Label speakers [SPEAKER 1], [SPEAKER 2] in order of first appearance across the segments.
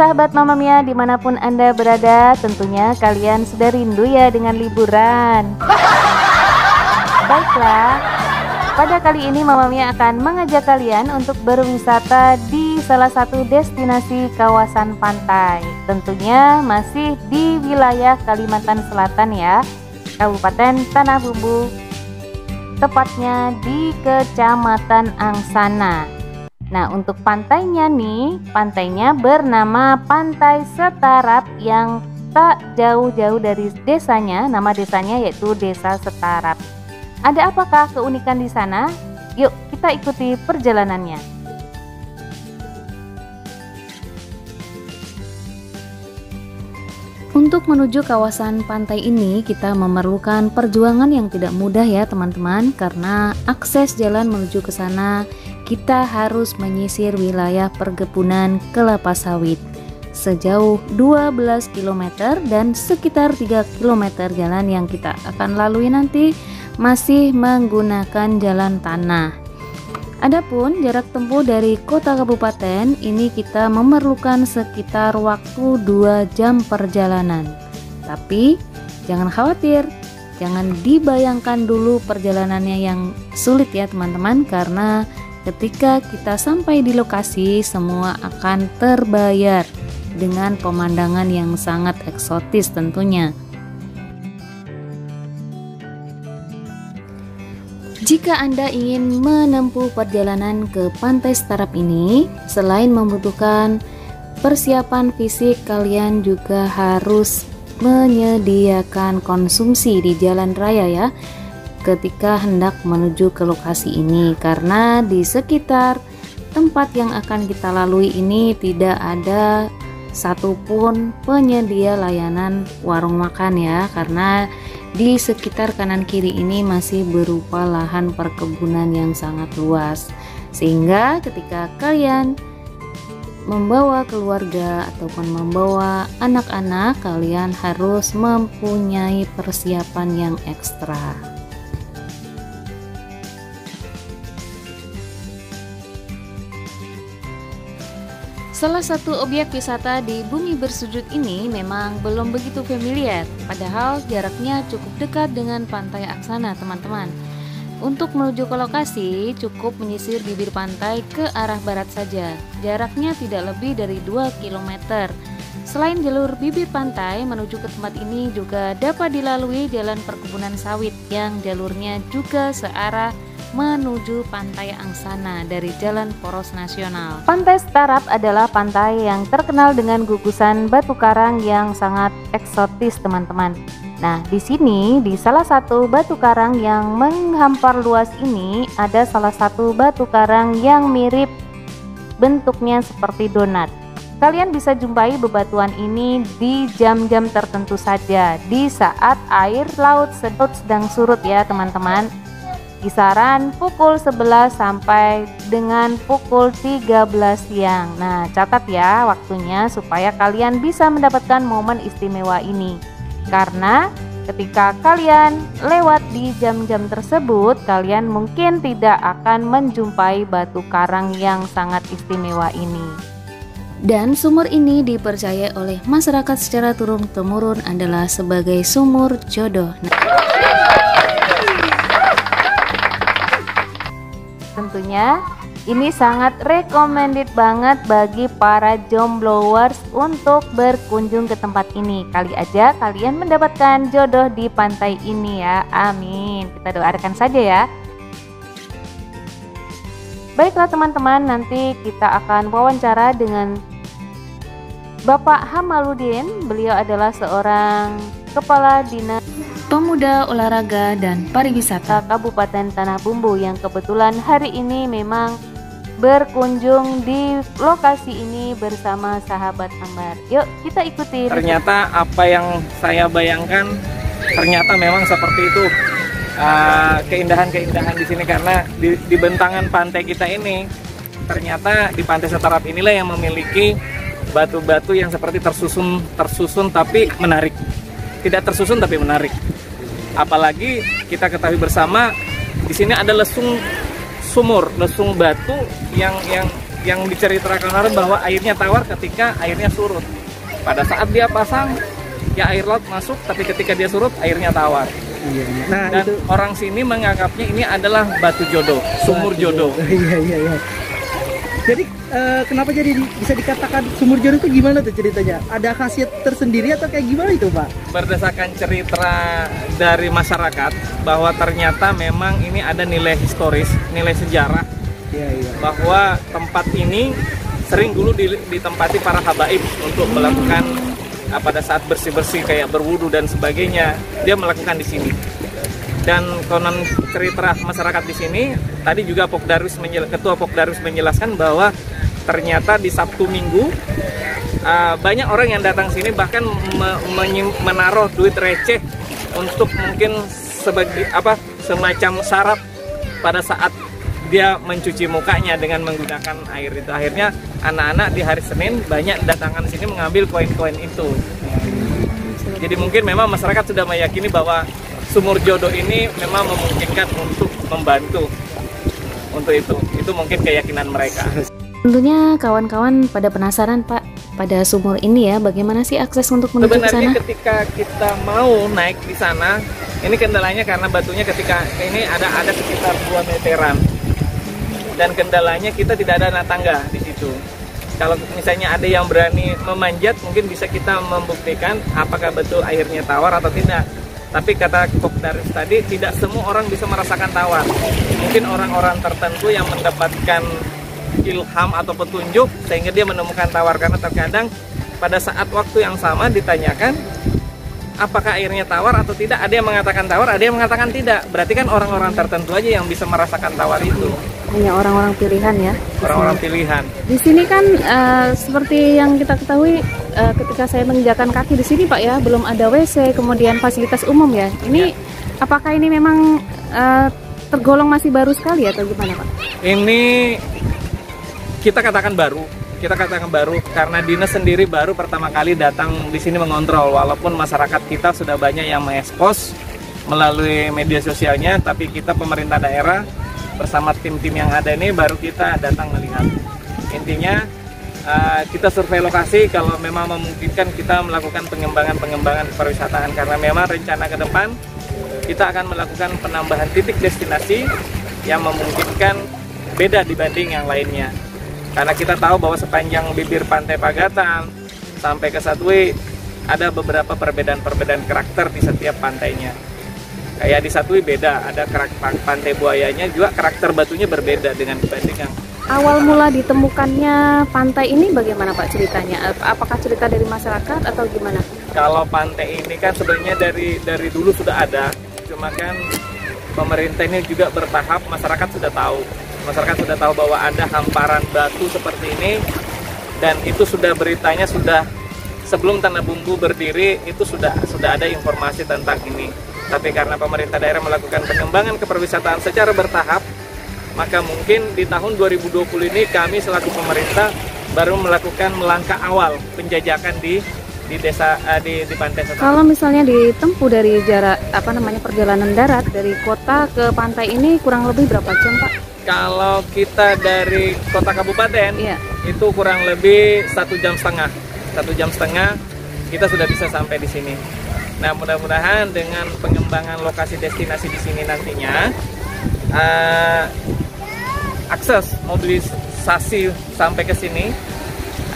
[SPEAKER 1] sahabat Mamma Mia dimanapun Anda berada, tentunya kalian sudah rindu ya dengan liburan. Baiklah, pada kali ini Mamma Mia akan mengajak kalian untuk berwisata di salah satu destinasi kawasan pantai. Tentunya masih di wilayah Kalimantan Selatan ya, Kabupaten Tanah Bumbu, tepatnya di Kecamatan Angsana. Nah, untuk pantainya nih, pantainya bernama Pantai Setarap yang tak jauh-jauh dari desanya. Nama desanya yaitu Desa Setarap. Ada apakah keunikan di sana? Yuk kita ikuti perjalanannya. Untuk menuju kawasan pantai ini kita memerlukan perjuangan yang tidak mudah ya teman-teman, karena akses jalan menuju ke sana kita harus menyisir wilayah perkebunan kelapa sawit sejauh 12 km dan sekitar 3 km jalan yang kita akan lalui nanti masih menggunakan jalan tanah. Adapun jarak tempuh dari kota kabupaten ini kita memerlukan sekitar waktu 2 jam perjalanan. Tapi jangan khawatir, jangan dibayangkan dulu perjalanannya yang sulit ya teman-teman, karena ketika kita sampai di lokasi semua akan terbayar dengan pemandangan yang sangat eksotis tentunya. Jika Anda ingin menempuh perjalanan ke Pantai Setarap ini, selain membutuhkan persiapan fisik, kalian juga harus menyediakan konsumsi di jalan raya ya ketika hendak menuju ke lokasi ini, karena di sekitar tempat yang akan kita lalui ini tidak ada satupun penyedia layanan warung makan ya, karena di sekitar kanan kiri ini masih berupa lahan perkebunan yang sangat luas, sehingga ketika kalian membawa keluarga ataupun membawa anak-anak, kalian harus mempunyai persiapan yang ekstra. Salah satu objek wisata di Bumi Bersujud ini memang belum begitu familiar, padahal jaraknya cukup dekat dengan Pantai Angsana teman-teman. Untuk menuju ke lokasi cukup menyisir bibir pantai ke arah barat saja, jaraknya tidak lebih dari 2 km. Selain jalur bibir pantai, menuju ke tempat ini juga dapat dilalui jalan perkebunan sawit yang jalurnya juga searah menuju Pantai Angsana dari Jalan Poros Nasional. Pantai Setarap adalah pantai yang terkenal dengan gugusan batu karang yang sangat eksotis teman-teman. Nah, di sini di salah satu batu karang yang menghampar luas ini ada salah satu batu karang yang mirip bentuknya seperti donat. Kalian bisa jumpai bebatuan ini di jam-jam tertentu saja, di saat air laut sedang surut ya teman-teman. Kisaran pukul 11 sampai dengan pukul 13 siang. Nah, catat ya waktunya supaya kalian bisa mendapatkan momen istimewa ini. Karena ketika kalian lewat di jam-jam tersebut, kalian mungkin tidak akan menjumpai batu karang yang sangat istimewa ini. Dan sumur ini dipercaya oleh masyarakat secara turun-temurun adalah sebagai sumur jodoh. Tentunya ini sangat recommended banget bagi para jomblowers untuk berkunjung ke tempat ini. Kali aja kalian mendapatkan jodoh di pantai ini ya, amin. Kita doakan saja ya. Baiklah teman-teman, nanti kita akan wawancara dengan Bapak Hamaludin. Beliau adalah seorang Kepala Dinas Pemuda, Olahraga, dan Pariwisata Kabupaten Tanah Bumbu yang kebetulan hari ini memang berkunjung di lokasi ini bersama sahabat Ambar. Yuk kita ikuti.
[SPEAKER 2] Ternyata apa yang saya bayangkan ternyata memang seperti itu. Keindahan-keindahan di sini, karena di bentangan pantai kita ini ternyata di Pantai Setarap inilah yang memiliki batu-batu yang seperti tersusun tapi menarik. Tidak tersusun tapi menarik. Apalagi kita ketahui bersama di sini ada lesung batu yang yang diceritakan orang bahwa airnya tawar ketika airnya surut. Pada saat dia pasang, ya air laut masuk, tapi ketika dia surut, airnya tawar.
[SPEAKER 3] Iya. Nah,
[SPEAKER 2] Dan
[SPEAKER 3] itu
[SPEAKER 2] orang sini menganggapnya ini adalah batu jodoh, sumur jodoh.
[SPEAKER 3] Iya. Jadi kenapa jadi bisa dikatakan sumur jodoh itu gimana tuh ceritanya? Ada khasiat tersendiri atau kayak gimana itu, Pak?
[SPEAKER 2] Berdasarkan cerita dari masyarakat bahwa ternyata memang ini ada nilai historis, nilai sejarah,
[SPEAKER 3] Iya.
[SPEAKER 2] bahwa tempat ini sering dulu ditempati para habaib untuk melakukan pada saat bersih-bersih kayak berwudu dan sebagainya, dia melakukan di sini. Dan konon cerita masyarakat di sini, tadi juga Ketua Pokdarus menjelaskan bahwa ternyata di Sabtu Minggu banyak orang yang datang sini bahkan menaruh duit receh untuk mungkin sebagai semacam syarat pada saat dia mencuci mukanya dengan menggunakan air itu. Akhirnya anak-anak di hari Senin banyak datangan sini mengambil koin-koin itu. Jadi mungkin memang masyarakat sudah meyakini bahwa sumur jodoh ini memang memungkinkan untuk membantu untuk itu. Itu mungkin keyakinan mereka.
[SPEAKER 1] Tentunya kawan-kawan pada penasaran Pak pada sumur ini ya, bagaimana sih akses untuk menuju ke sana?
[SPEAKER 2] Sebenarnya ketika kita mau naik di sana, ini kendalanya karena batunya ketika ini ada sekitar 2 meteran. Dan kendalanya kita tidak ada tangga di situ. Kalau misalnya ada yang berani memanjat, mungkin bisa kita membuktikan apakah betul airnya tawar atau tidak. Tapi kata Pokdarus tadi, tidak semua orang bisa merasakan tawar. Mungkin orang-orang tertentu yang mendapatkan ilham atau petunjuk sehingga dia menemukan tawar. Karena terkadang pada saat waktu yang sama ditanyakan apakah airnya tawar atau tidak, ada yang mengatakan tawar, ada yang mengatakan tidak. Berarti kan orang-orang tertentu aja yang bisa merasakan tawar itu.
[SPEAKER 1] Hanya orang-orang pilihan ya.
[SPEAKER 2] Orang-orang pilihan.
[SPEAKER 1] Di sini kan seperti yang kita ketahui ketika saya menginjakan kaki di sini Pak ya, belum ada WC, kemudian fasilitas umum ya. Ini apakah ini memang tergolong masih baru sekali atau gimana Pak?
[SPEAKER 2] Ini kita katakan baru. Kita katakan baru karena dinas sendiri baru pertama kali datang di sini mengontrol. Walaupun masyarakat kita sudah banyak yang mengekspos melalui media sosialnya, tapi kita pemerintah daerah bersama tim-tim yang ada ini baru kita datang melihat. Intinya kita survei lokasi, kalau memang memungkinkan kita melakukan pengembangan pariwisataan, karena memang rencana ke depan kita akan melakukan penambahan titik destinasi yang memungkinkan beda dibanding yang lainnya. Karena kita tahu bahwa sepanjang bibir pantai Pagatan sampai ke Satwe ada beberapa perbedaan karakter di setiap pantainya. Kayak di Satwe beda, ada pantai buayanya juga karakter batunya berbeda dengan dibanding yang.
[SPEAKER 1] Awal mula ditemukannya pantai ini bagaimana Pak ceritanya? Apakah cerita dari masyarakat atau gimana?
[SPEAKER 2] Kalau pantai ini kan sebenarnya dari dulu sudah ada, cuma kan pemerintah ini juga bertahap, masyarakat sudah tahu. Masyarakat sudah tahu bahwa ada hamparan batu seperti ini, dan itu sudah beritanya sudah sebelum Tanah Bumbu berdiri itu sudah ada informasi tentang ini. Tapi karena pemerintah daerah melakukan pengembangan kepariwisataan secara bertahap, maka mungkin di tahun 2020 ini kami selaku pemerintah baru melakukan langkah awal penjajakan di desa di pantai Satara.
[SPEAKER 1] Kalau misalnya ditempuh dari jarak perjalanan darat dari kota ke pantai ini kurang lebih berapa jam Pak?
[SPEAKER 2] Kalau kita dari kota kabupaten,
[SPEAKER 1] Iya.
[SPEAKER 2] itu kurang lebih 1,5 jam. 1,5 jam kita sudah bisa sampai di sini. Nah, mudah-mudahan dengan pengembangan lokasi destinasi di sini nantinya, akses mobilisasi sampai ke sini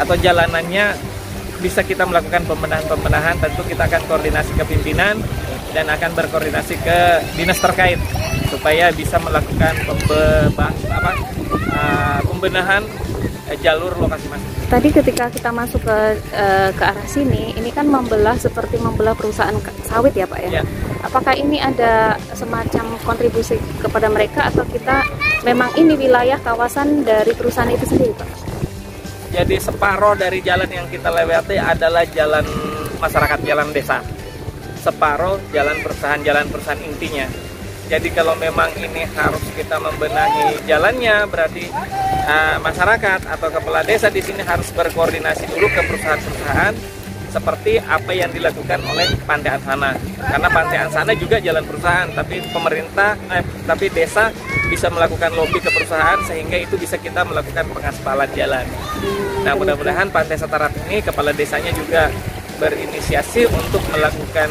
[SPEAKER 2] atau jalanannya bisa kita melakukan pembenahan. Tentu kita akan koordinasi ke pimpinan dan akan berkoordinasi ke dinas terkait supaya bisa melakukan pembenahan jalur lokasi masuk.
[SPEAKER 1] Tadi ketika kita masuk ke arah sini, ini kan seperti membelah perusahaan sawit ya Pak ya?
[SPEAKER 2] Ya.
[SPEAKER 1] Apakah ini ada semacam kontribusi kepada mereka atau kita memang ini wilayah kawasan dari perusahaan itu sendiri Pak?
[SPEAKER 2] Jadi separuh dari jalan yang kita lewati adalah jalan masyarakat, jalan desa. Separuh jalan perusahaan intinya. Jadi kalau memang ini harus kita membenahi jalannya, berarti masyarakat atau kepala desa di sini harus berkoordinasi dulu ke perusahaan-perusahaan seperti apa yang dilakukan oleh Pantai Angsana. Karena Pantai Angsana juga jalan perusahaan, tapi desa bisa melakukan lobby ke perusahaan sehingga itu bisa kita melakukan pengaspalan jalan. Nah, mudah-mudahan Pantai Setarap ini kepala desanya juga berinisiasi untuk melakukan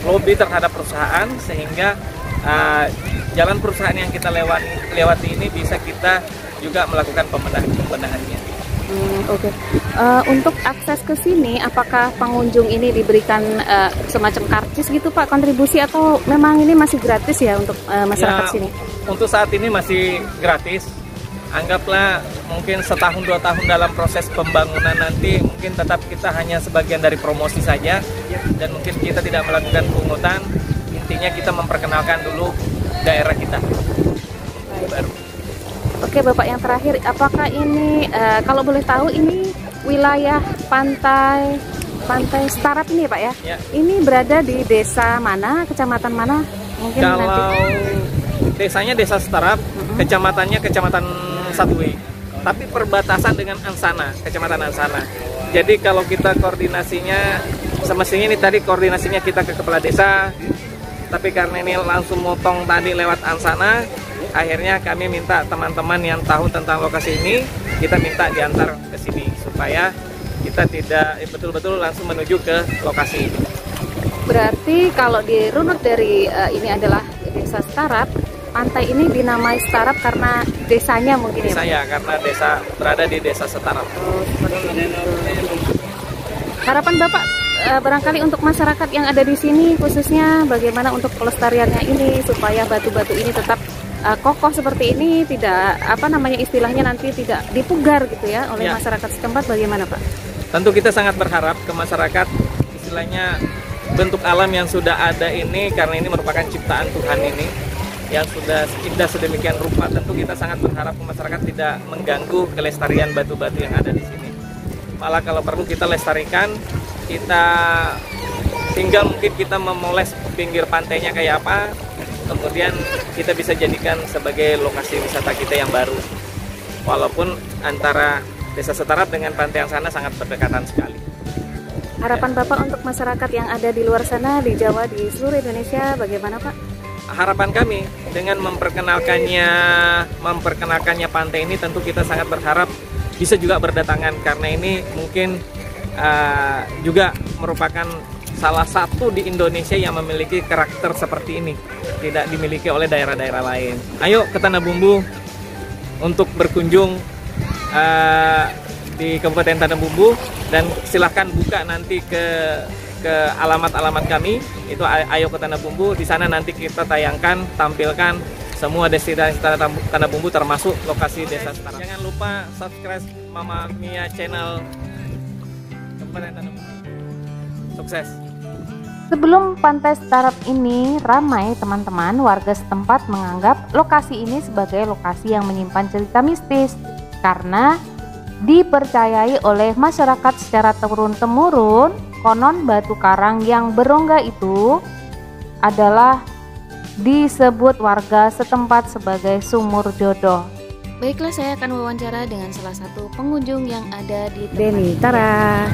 [SPEAKER 2] lobby terhadap perusahaan sehingga jalan perusahaan yang kita lewati ini bisa kita juga melakukan pembenahannya.
[SPEAKER 1] Oke. Untuk akses ke sini, apakah pengunjung ini diberikan semacam karcis gitu Pak, kontribusi, atau memang ini masih gratis ya untuk masyarakat sini?
[SPEAKER 2] Untuk saat ini masih gratis. Anggaplah mungkin setahun 2 tahun dalam proses pembangunan nanti mungkin tetap kita hanya sebagian dari promosi saja dan mungkin kita tidak melakukan pungutan. Intinya kita memperkenalkan dulu daerah kita baru.
[SPEAKER 1] Oke Bapak, yang terakhir, apakah ini kalau boleh tahu ini wilayah pantai Setarap ini ya Pak ya?
[SPEAKER 2] Ya.
[SPEAKER 1] Ini berada di desa mana, kecamatan mana? Mungkin
[SPEAKER 2] Kalau
[SPEAKER 1] nanti.
[SPEAKER 2] desanya Desa Setarap, kecamatannya Kecamatan Satui, tapi perbatasan dengan Angsana, Kecamatan Angsana. Jadi kalau kita koordinasinya, semestinya ini tadi koordinasinya kita ke kepala desa, tapi karena ini langsung motong tadi lewat Angsana, akhirnya kami minta teman-teman yang tahu tentang lokasi ini, kita minta diantar ke sini supaya kita tidak betul-betul langsung menuju ke lokasi ini.
[SPEAKER 1] Berarti kalau dirunut dari ini adalah Desa Setarap, pantai ini dinamai Setarap karena desanya mungkin ya?
[SPEAKER 2] Saya karena desa berada di Desa Setarap.
[SPEAKER 1] Oh, seperti itu. Harapan Bapak barangkali untuk masyarakat yang ada di sini khususnya bagaimana untuk pelestariannya ini supaya batu-batu ini tetap kokoh seperti ini, tidak istilahnya nanti tidak dipugar gitu ya oleh masyarakat setempat, bagaimana Pak?
[SPEAKER 2] Tentu kita sangat berharap ke masyarakat, istilahnya bentuk alam yang sudah ada ini karena ini merupakan ciptaan Tuhan ini yang sudah indah sedemikian rupa. Tentu kita sangat berharap ke masyarakat tidak mengganggu kelestarian batu-batu yang ada di sini. Malah kalau perlu kita lestarikan, kita tinggal mungkin kita memoles pinggir pantainya kayak apa, kemudian kita bisa jadikan sebagai lokasi wisata kita yang baru. Walaupun antara Desa Setarap dengan Pantai Angsana sangat berdekatan sekali.
[SPEAKER 1] Harapan Bapak untuk masyarakat yang ada di luar sana, di Jawa, di seluruh Indonesia, bagaimana Pak?
[SPEAKER 2] Harapan kami dengan memperkenalkannya pantai ini, tentu kita sangat berharap bisa juga berdatangan karena ini mungkin juga merupakan salah satu di Indonesia yang memiliki karakter seperti ini, tidak dimiliki oleh daerah-daerah lain. Ayo ke Tanah Bumbu untuk berkunjung di Kabupaten Tanah Bumbu, dan silahkan buka nanti ke alamat-alamat kami, itu Ayo ke Tanah Bumbu. Di sana nanti kita tayangkan, tampilkan semua destinasi Tanah Bumbu termasuk lokasi Desa Setarap. Jangan lupa subscribe Mama Mia channel Kabupaten Tanah Bumbu. Sukses.
[SPEAKER 1] Sebelum Pantai Setarap ini ramai, teman-teman, warga setempat menganggap lokasi ini sebagai lokasi yang menyimpan cerita mistis karena dipercayai oleh masyarakat secara turun-temurun. Konon batu karang yang berongga itu adalah disebut warga setempat sebagai sumur jodoh. Baiklah, saya akan wawancara dengan salah satu pengunjung yang ada di Deni. Tara.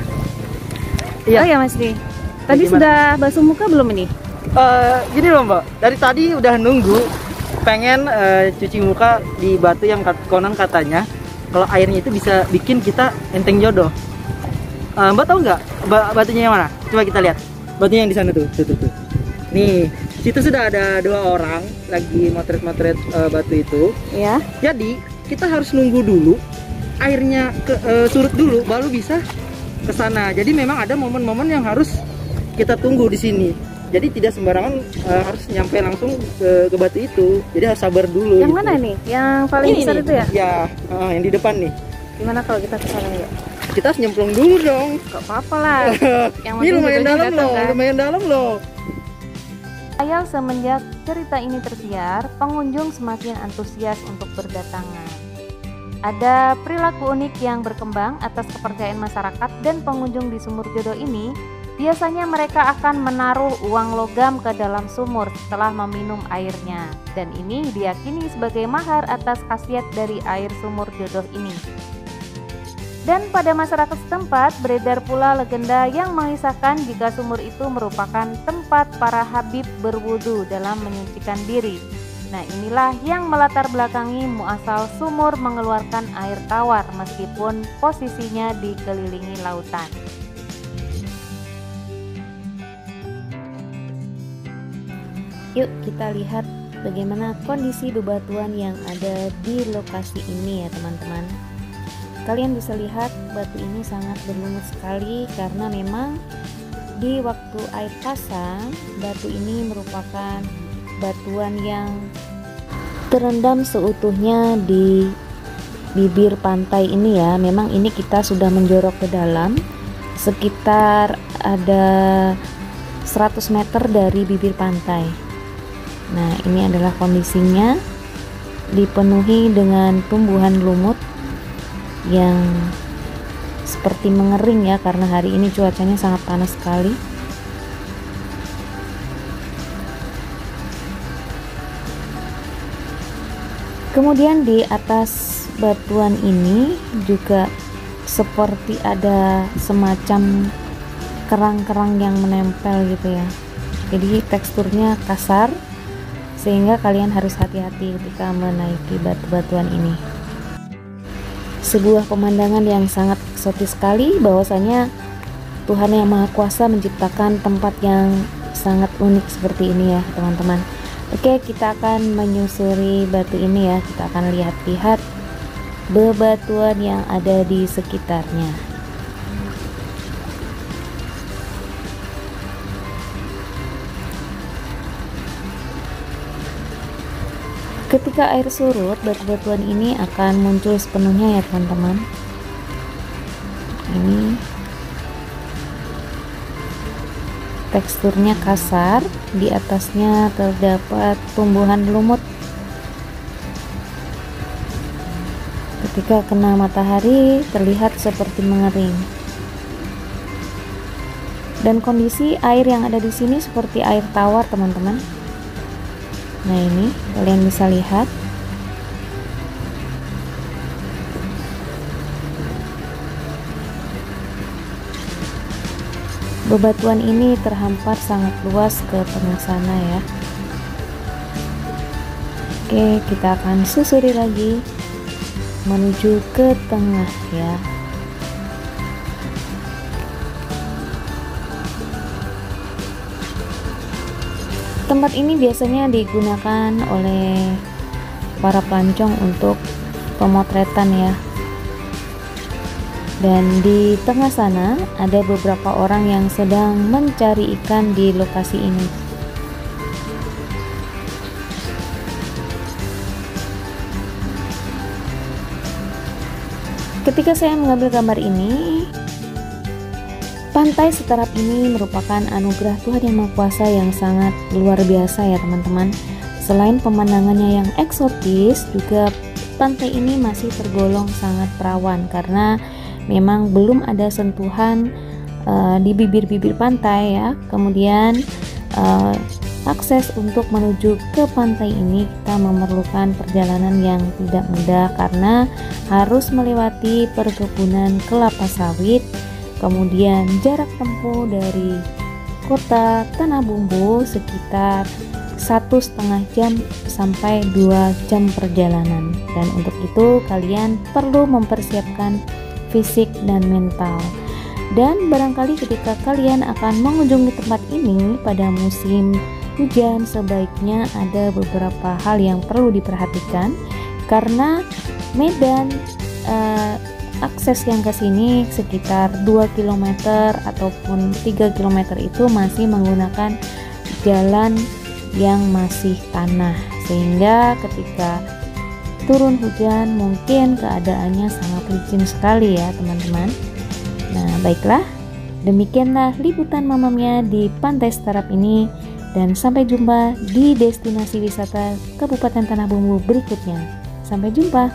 [SPEAKER 3] Iya.
[SPEAKER 1] Oh ya Mas Di. Tadi
[SPEAKER 3] Gimana?
[SPEAKER 1] sudah basuh muka belum ini?
[SPEAKER 3] Gini loh Mbak, dari tadi udah nunggu pengen cuci muka di batu yang konon katanya kalau airnya itu bisa bikin kita enteng jodoh. Mbak tahu nggak batunya yang mana? Coba kita lihat. Batunya yang di sana tuh. Nih, situ sudah ada 2 orang lagi motret-motret batu itu.
[SPEAKER 1] Ya.
[SPEAKER 3] Jadi kita harus nunggu dulu airnya surut dulu, baru bisa ke sana. Jadi memang ada momen-momen yang harus kita tunggu di sini. Jadi tidak sembarangan harus nyampe langsung ke batu itu. Jadi harus sabar dulu.
[SPEAKER 1] Yang
[SPEAKER 3] gitu.
[SPEAKER 1] mana nih? Yang paling
[SPEAKER 3] Ini
[SPEAKER 1] besar
[SPEAKER 3] nih.
[SPEAKER 1] itu ya?
[SPEAKER 3] Ya, yang di depan nih.
[SPEAKER 1] Gimana kalau kita ke sana ya?
[SPEAKER 3] Kita harus nyemplung dulu dong.
[SPEAKER 1] Gak apa-apa lah. Yang
[SPEAKER 3] Ini lumayan
[SPEAKER 1] jodohnya
[SPEAKER 3] dalam
[SPEAKER 1] datang,
[SPEAKER 3] loh,
[SPEAKER 1] kan?
[SPEAKER 3] lumayan dalam loh.
[SPEAKER 1] Ayal semenjak cerita ini tersiar, pengunjung semakin antusias untuk berdatangan. Ada perilaku unik yang berkembang atas kepercayaan masyarakat dan pengunjung di sumur jodoh ini. Biasanya mereka akan menaruh uang logam ke dalam sumur setelah meminum airnya, dan ini diyakini sebagai mahar atas khasiat dari air sumur jodoh ini. Dan pada masyarakat setempat beredar pula legenda yang mengisahkan jika sumur itu merupakan tempat para habib berwudu dalam menyucikan diri. Nah, inilah yang melatar belakangi muasal sumur mengeluarkan air tawar meskipun posisinya dikelilingi lautan. Yuk kita lihat bagaimana kondisi bebatuan yang ada di lokasi ini ya teman-teman. Kalian bisa lihat batu ini sangat berlumut sekali karena memang di waktu air pasang batu ini merupakan batuan yang terendam seutuhnya di bibir pantai ini ya. Memang ini kita sudah menjorok ke dalam sekitar ada 100 meter dari bibir pantai. Nah, ini adalah kondisinya, dipenuhi dengan tumbuhan lumut yang seperti mengering ya, karena hari ini cuacanya sangat panas sekali. Kemudian di atas batuan ini juga seperti ada semacam kerang-kerang yang menempel gitu ya. Jadi teksturnya kasar sehingga kalian harus hati-hati ketika menaiki batu-batuan ini. Sebuah pemandangan yang sangat eksotis sekali, bahwasanya Tuhan Yang Maha Kuasa menciptakan tempat yang sangat unik seperti ini ya teman-teman. Oke, kita akan menyusuri batu ini ya. Kita akan lihat-lihat bebatuan yang ada di sekitarnya. Ketika air surut, batu-batuan ini akan muncul sepenuhnya ya teman-teman. Ini teksturnya kasar, di atasnya terdapat tumbuhan lumut. Ketika kena matahari terlihat seperti mengering. Dan kondisi air yang ada di sini seperti air tawar teman-teman. Nah, ini kalian bisa lihat. Bebatuan ini terhampar sangat luas ke tengah sana ya. Oke, kita akan susuri lagi menuju ke tengah ya. Tempat ini biasanya digunakan oleh para pelancong untuk pemotretan ya. Dan di tengah sana ada beberapa orang yang sedang mencari ikan di lokasi ini. Ketika saya mengambil gambar ini, pantai Setarap ini merupakan anugerah Tuhan Yang Maha Kuasa yang sangat luar biasa ya teman-teman. Selain pemandangannya yang eksotis, juga pantai ini masih tergolong sangat rawan karena memang belum ada sentuhan di bibir-bibir pantai ya. Kemudian akses untuk menuju ke pantai ini kita memerlukan perjalanan yang tidak mudah karena harus melewati perkebunan kelapa sawit. Kemudian jarak tempuh dari kota Tanah Bumbu sekitar 1,5 jam sampai 2 jam perjalanan. Dan untuk itu kalian perlu mempersiapkan fisik dan mental. Dan barangkali ketika kalian akan mengunjungi tempat ini pada musim hujan, sebaiknya ada beberapa hal yang perlu diperhatikan karena medan akses yang ke sini sekitar 2 km ataupun 3 km itu masih menggunakan jalan yang masih tanah, sehingga ketika turun hujan mungkin keadaannya sangat licin sekali ya teman-teman. Nah, baiklah, demikianlah liputan Mamma Mia di Pantai Setarap ini, dan sampai jumpa di destinasi wisata Kabupaten Tanah Bumbu berikutnya. Sampai jumpa.